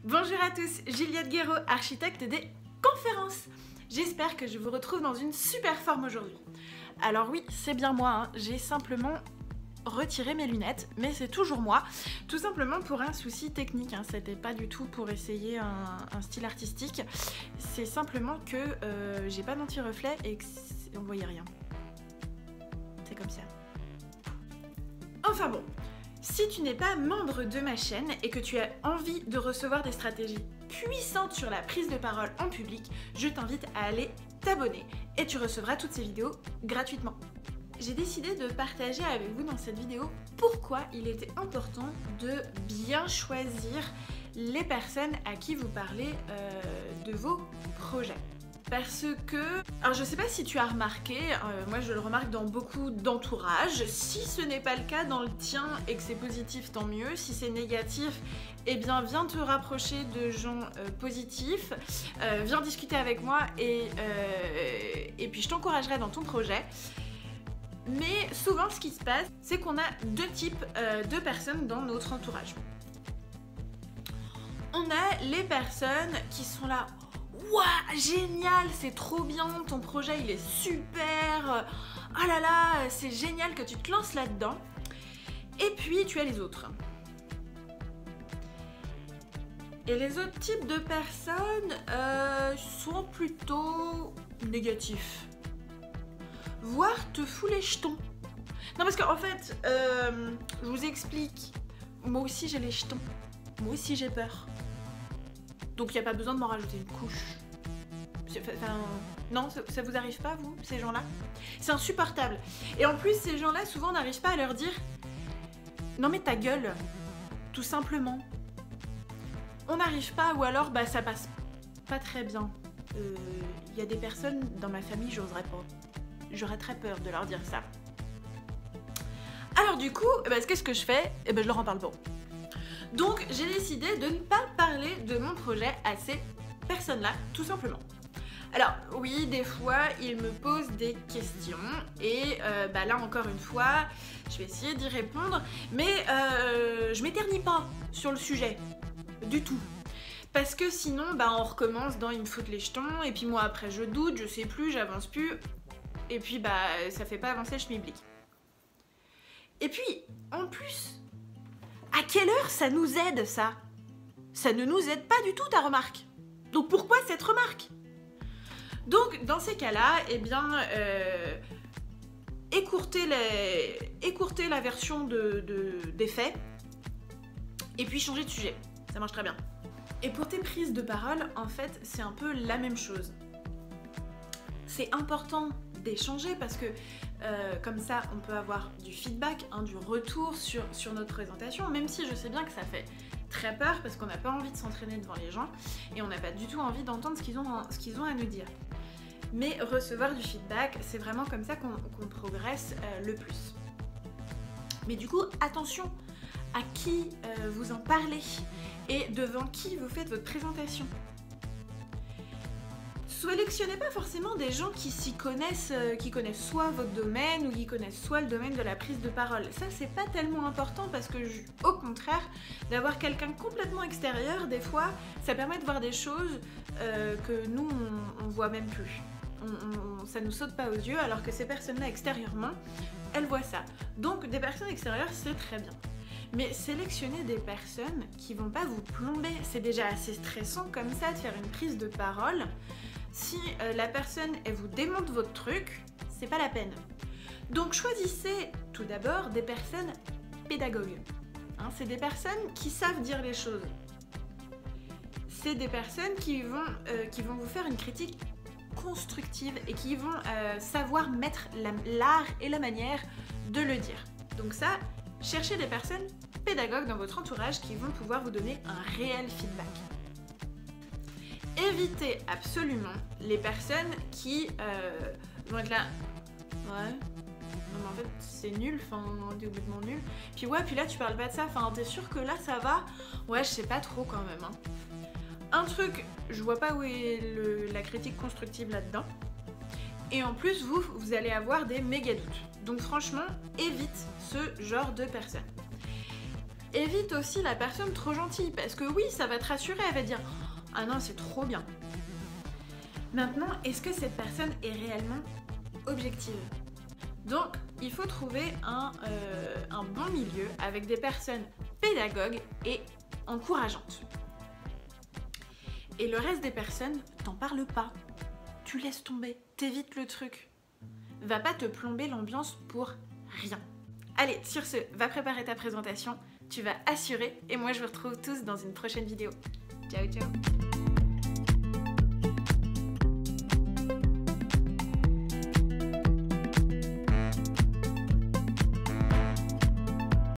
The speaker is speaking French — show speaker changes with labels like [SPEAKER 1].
[SPEAKER 1] Bonjour à tous, Juliette Guéraud, architecte des conférences. J'espère que je vous retrouve dans une super forme aujourd'hui. Alors oui, c'est bien moi, hein. J'ai simplement retiré mes lunettes, mais c'est toujours moi, tout simplement pour un souci technique, hein. C'était pas du tout pour essayer un style artistique, c'est simplement que j'ai pas d'anti-reflet et que on voyait rien. C'est comme ça. Enfin bon. Si tu n'es pas membre de ma chaîne et que tu as envie de recevoir des stratégies puissantes sur la prise de parole en public, je t'invite à aller t'abonner et tu recevras toutes ces vidéos gratuitement. J'ai décidé de partager avec vous dans cette vidéo pourquoi il était important de bien choisir les personnes à qui vous parlez de vos projets. Parce que, alors je sais pas si tu as remarqué, moi je le remarque dans beaucoup d'entourages, si ce n'est pas le cas dans le tien et que c'est positif tant mieux, si c'est négatif, eh bien viens te rapprocher de gens positifs, viens discuter avec moi et puis je t'encouragerai dans ton projet. Mais souvent ce qui se passe, c'est qu'on a deux types de personnes dans notre entourage. On a les personnes qui sont là. Waouh, génial, c'est trop bien, ton projet il est super, ah là là, c'est génial que tu te lances là-dedans. Et puis tu as les autres. Et les autres types de personnes sont plutôt négatifs. Voire te fout les jetons. Non parce qu'en fait, je vous explique, moi aussi j'ai les jetons, moi aussi j'ai peur. Donc il n'y a pas besoin de m'en rajouter une couche. Enfin, non, ça vous arrive pas, vous, ces gens-là? C'est insupportable. Et en plus, ces gens-là, souvent, on n'arrive pas à leur dire « Non mais ta gueule !» Tout simplement. On n'arrive pas, ou alors, bah ça passe pas très bien. Il y a des personnes dans ma famille, j'oserais pas. J'aurais très peur de leur dire ça. Alors du coup, qu'est-ce que je fais? Je leur en parle pas. Donc j'ai décidé de ne pas parler de mon projet à ces personnes-là, tout simplement. Alors oui, des fois, ils me posent des questions et là encore une fois, je vais essayer d'y répondre, mais je m'éternis pas sur le sujet, du tout. Parce que sinon, on recommence dans ils me foutent les jetons, et puis moi après je doute, je sais plus, j'avance plus, et puis ça fait pas avancer le schmilblick. Et puis, en plus, à quelle heure ça nous aide, ça? Ça ne nous aide pas du tout, ta remarque. Donc pourquoi cette remarque? Donc, dans ces cas-là, écourtez la version des faits et puis changez de sujet. Ça marche très bien. Et pour tes prises de parole, en fait, c'est un peu la même chose. C'est important d'échanger parce que comme ça on peut avoir du feedback, du retour sur notre présentation, même si je sais bien que ça fait très peur parce qu'on n'a pas envie de s'entraîner devant les gens et on n'a pas du tout envie d'entendre ce qu'ils ont à nous dire. Mais recevoir du feedback, c'est vraiment comme ça qu'on progresse le plus. Mais du coup, attention à qui vous en parlez et devant qui vous faites votre présentation. Sélectionnez pas forcément des gens qui s'y connaissent, qui connaissent soit votre domaine ou qui connaissent soit le domaine de la prise de parole. Ça, c'est pas tellement important parce que, au contraire, d'avoir quelqu'un complètement extérieur, des fois, ça permet de voir des choses que nous, on voit même plus. Ça nous saute pas aux yeux, alors que ces personnes-là, extérieurement, elles voient ça. Donc, des personnes extérieures, c'est très bien. Mais sélectionnez des personnes qui vont pas vous plomber. C'est déjà assez stressant comme ça de faire une prise de parole. Si la personne, elle vous démonte votre truc, c'est pas la peine. Donc choisissez tout d'abord des personnes pédagogues. C'est des personnes qui savent dire les choses. C'est des personnes qui vont vous faire une critique constructive et qui vont savoir mettre l'art et la manière de le dire. Donc ça, cherchez des personnes pédagogues dans votre entourage qui vont pouvoir vous donner un réel feedback. Évitez absolument les personnes qui vont être là. Ouais. Non mais en fait c'est nul, t'es complètement nul. Puis ouais, puis là tu parles pas de ça, t'es sûr que là ça va? Ouais, je sais pas trop quand même. Un truc, je vois pas où est la critique constructive là-dedans. Et en plus, vous allez avoir des méga doutes. Donc franchement, évite ce genre de personnes. Évite aussi la personne trop gentille, parce que oui, ça va te rassurer, elle va te dire « Ah non, c'est trop bien ». Maintenant, est-ce que cette personne est réellement objective? Donc, il faut trouver un bon milieu avec des personnes pédagogues et encourageantes. Et le reste des personnes, t'en parles pas. Tu laisses tomber, t'évites le truc. Va pas te plomber l'ambiance pour rien. Allez, sur ce, va préparer ta présentation, tu vas assurer, et moi je vous retrouve tous dans une prochaine vidéo. Ciao, ciao!